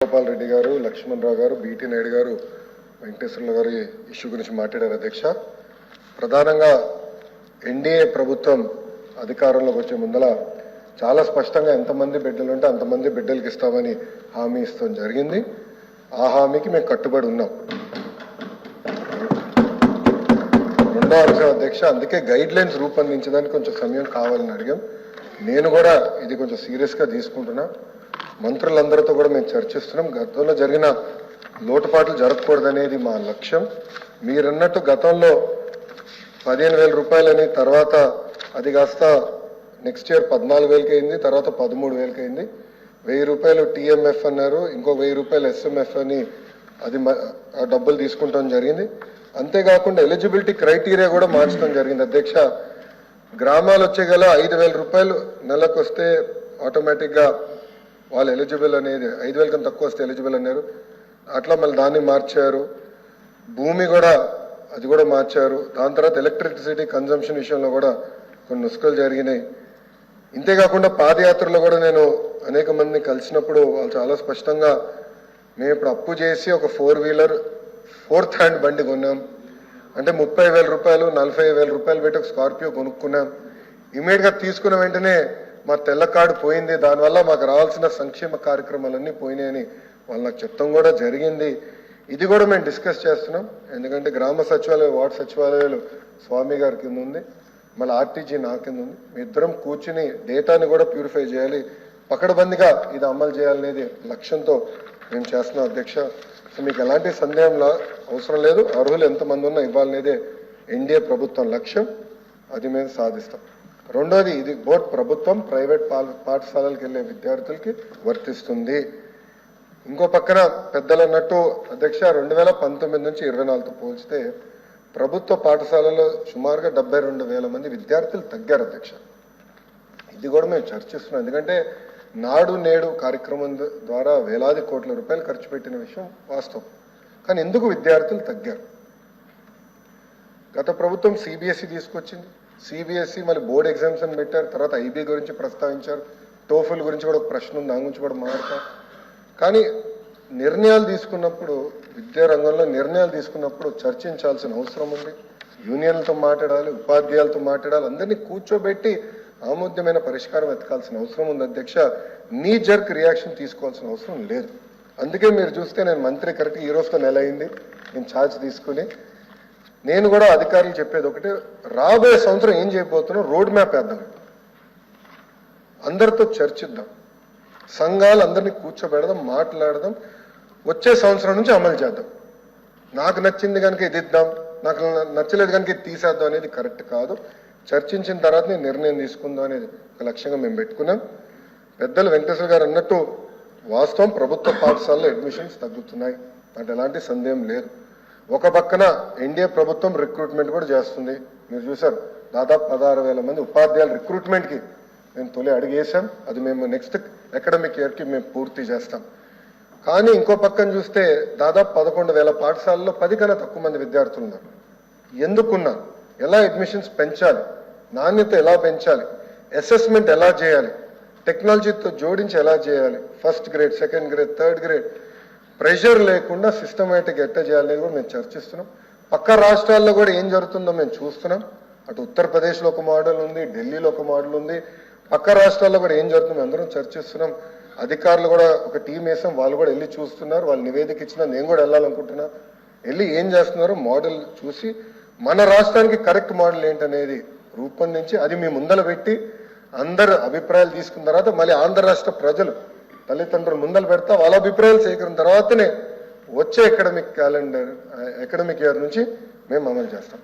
గోపాల్ రెడ్డి గారు, లక్ష్మణ్ రావు గారు, బీటీ నాయుడు గారు, వెంకటేశ్వర్ల గారు ఇష్యూ గురించి మాట్లాడారు అధ్యక్ష. ప్రధానంగా ఎన్డీఏ ప్రభుత్వం అధికారంలోకి వచ్చే ముందల చాలా స్పష్టంగా ఎంతమంది బిడ్డలు ఉంటే అంతమంది బిడ్డలకి ఇస్తామని హామీ ఇస్తాం జరిగింది. ఆ హామీకి మేము కట్టుబడి ఉన్నాం. రెండో అంశం అధ్యక్ష, అందుకే గైడ్ లైన్స్ రూపొందించడానికి కొంచెం సమయం కావాలని అడిగాం. నేను కూడా ఇది కొంచెం సీరియస్గా తీసుకుంటున్నా. మంత్రులందరితో కూడా మేము చర్చిస్తున్నాం. గతంలో జరిగిన లోటుపాట్లు జరగకూడదనేది మా లక్ష్యం. మీరన్నట్టు గతంలో 15,000 రూపాయలని, తర్వాత అది కాస్త నెక్స్ట్ ఇయర్ 14,000కి అయింది, తర్వాత 13,000కి అయింది. 1,000 రూపాయలు టీఎంఎఫ్ అన్నారు, ఇంకో 1,000 రూపాయలు ఎస్ఎంఎఫ్ అని అది డబ్బులు తీసుకుంటాం జరిగింది. అంతేకాకుండా ఎలిజిబిలిటీ క్రైటీరియా కూడా మార్చడం జరిగింది అధ్యక్ష. గ్రామాలు వచ్చే గల 5,000 రూపాయలు నెలకు వస్తే ఆటోమేటిక్గా వాళ్ళు ఎలిజిబుల్ అనేది, 5,000 కన్నా తక్కువ వస్తే ఎలిజిబుల్ అన్నారు. అట్లా మళ్ళీ దాన్ని మార్చారు. భూమి కూడా అది కూడా మార్చారు. దాని తర్వాత ఎలక్ట్రిసిటీ కన్జంప్షన్ విషయంలో కూడా కొన్ని నుసుకలు జరిగినాయి. ఇంతేకాకుండా పాదయాత్రలో కూడా నేను అనేక మందిని కలిసినప్పుడు వాళ్ళు చాలా స్పష్టంగా, మేము ఇప్పుడు అప్పు చేసి ఒక 4-వీలర్ 4th హ్యాండ్ బండి కొన్నాం అంటే 30,000 రూపాయలు 40,000 రూపాయలు పెట్టి ఒక స్కార్పియో కొనుక్కున్నాం. ఇమీడియట్గా తీసుకున్న వెంటనే మా తెల్ల కార్డు పోయింది, దానివల్ల మాకు రావాల్సిన సంక్షేమ కార్యక్రమాలన్నీ పోయినాయని వాళ్ళు నాకు చెప్తాం కూడా జరిగింది. ఇది కూడా మేము డిస్కస్ చేస్తున్నాం. ఎందుకంటే గ్రామ సచివాలయం, వార్డు సచివాలయాలు స్వామి గారి కింద ఉంది, మళ్ళీ ఆర్టీజీ నా కింద ఉంది. మీ ఇద్దరం కూర్చుని డేటాని కూడా ప్యూరిఫై చేయాలి, పకడ్బందీగా ఇది అమలు చేయాలనేది లక్ష్యంతో మేము చేస్తున్నాం అధ్యక్ష. సో మీకు ఎలాంటి సందేహంలో అవసరం లేదు. అర్హులు ఎంతమంది ఉన్నా ఇవ్వాలనేదే ఎన్డీఏ ప్రభుత్వం లక్ష్యం. అది మేము సాధిస్తాం. రెండోది, ఇది బోర్డు ప్రభుత్వం ప్రైవేట్ పాఠశాలలకు వెళ్ళే విద్యార్థులకి వర్తిస్తుంది. ఇంకో పక్కన పెద్దలు అన్నట్టు అధ్యక్ష, 2019 నుంచి 24తో పోల్చితే ప్రభుత్వ పాఠశాలలో సుమారుగా 72,000 మంది విద్యార్థులు తగ్గారు అధ్యక్ష. ఇది కూడా మేము చర్చిస్తున్నాం. ఎందుకంటే నాడు నేడు కార్యక్రమం ద్వారా వేలాది కోట్ల రూపాయలు ఖర్చు పెట్టిన విషయం వాస్తవం. కానీ ఎందుకు విద్యార్థులు తగ్గారు? గత ప్రభుత్వం సిబిఎస్ఈ తీసుకొచ్చింది. సిబిఎస్ఈ మళ్ళీ బోర్డు ఎగ్జామ్స్ అని పెట్టారు. తర్వాత ఐబీ గురించి ప్రస్తావించారు. టోఫుల్ గురించి కూడా ఒక ప్రశ్న ఉంది, దాని గురించి కూడా మాట్లాడతారు. కానీ నిర్ణయాలు తీసుకున్నప్పుడు, విద్యా రంగంలో నిర్ణయాలు తీసుకున్నప్పుడు చర్చించాల్సిన అవసరం ఉంది. యూనియన్లతో మాట్లాడాలి, ఉపాధ్యాయులతో మాట్లాడాలి, అందరినీ కూర్చోబెట్టి ఆమోద్యమైన పరిష్కారం వెతకాల్సిన అవసరం ఉంది అధ్యక్ష. నీ జర్క్ రియాక్షన్ తీసుకోవాల్సిన అవసరం లేదు. అందుకే మీరు చూస్తే నేను మంత్రి కరెక్ట్గా ఈ రోజుతో నెల అయింది నేను ఛార్జ్ తీసుకుని. నేను కూడా అధికారులు చెప్పేది ఒకటి, రాబోయే సంవత్సరం ఏం చేయబోతున్నాం రోడ్ మ్యాప్ వేద్దాం, అందరితో చర్చిద్దాం, సంఘాలు అందరినీ కూర్చోబెడదాం, మాట్లాడదాం, వచ్చే సంవత్సరం నుంచి అమలు చేద్దాం. నాకు నచ్చింది కనుక ఇది ఇద్దాం, నాకు నచ్చలేదు కనుక ఇది తీసేద్దాం అనేది కరెక్ట్ కాదు. చర్చించిన తర్వాత నేను నిర్ణయం తీసుకుందాం అనేది ఒక లక్ష్యంగా మేము పెట్టుకున్నాం. పెద్దలు వెంకటేశ్వర గారు అన్నట్టు వాస్తవం, ప్రభుత్వ పాఠశాలలో అడ్మిషన్స్ తగ్గుతున్నాయి అంటే ఎలాంటి సందేహం లేదు. ఒక పక్కన ఎన్డీఏ ప్రభుత్వం రిక్రూట్మెంట్ కూడా చేస్తుంది. మీరు చూసారు, దాదాపు 16,000 మంది ఉపాధ్యాయుల రిక్రూట్మెంట్కి మేము తొలి అడిగేసాం. అది మేము నెక్స్ట్ అకాడమిక్ ఇయర్కి మేము పూర్తి చేస్తాం. కానీ ఇంకో పక్కన చూస్తే దాదాపు 11,000 పాఠశాలలో 10 కన్నా తక్కువ మంది విద్యార్థులు ఉన్నారు. ఎందుకున్నారు? ఎలా అడ్మిషన్స్ పెంచాలి, నాణ్యత ఎలా పెంచాలి, అసెస్మెంట్ ఎలా చేయాలి, టెక్నాలజీతో జోడించి ఎలా చేయాలి, first grade, second grade, third grade pressure లేకుండా సిస్టమేటిక్ ఎట్లా చేయాలనేది కూడా మేము చర్చిస్తున్నాం. పక్క రాష్ట్రాల్లో కూడా ఏం జరుగుతుందో మేము చూస్తున్నాం. అటు ఉత్తరప్రదేశ్లో ఒక మోడల్ ఉంది, ఢిల్లీలో ఒక మోడల్ ఉంది, పక్క రాష్ట్రాల్లో కూడా ఏం జరుగుతుందో అందరం చర్చిస్తున్నాం. అధికారులు కూడా ఒక టీం వేసాం, వాళ్ళు కూడా వెళ్ళి చూస్తున్నారు. వాళ్ళు నివేదిక ఇచ్చినా నేను కూడా వెళ్ళాలనుకుంటున్నా. వెళ్ళి ఏం చేస్తున్నారో మోడల్ చూసి మన రాష్ట్రానికి కరెక్ట్ మోడల్ ఏంటనేది రూపొందించి అది మీ ముందర పెట్టి అందరు అభిప్రాయాలు తీసుకున్న తర్వాత మళ్ళీ ఆంధ్ర రాష్ట్ర ప్రజలు తల్లిదండ్రులు ముందర పెడతా వాళ్ళ అభిప్రాయాలు సేకరిన తర్వాతనే వచ్చే అకాడమిక్ ఇయర్ నుంచి మేము అమలు చేస్తాం.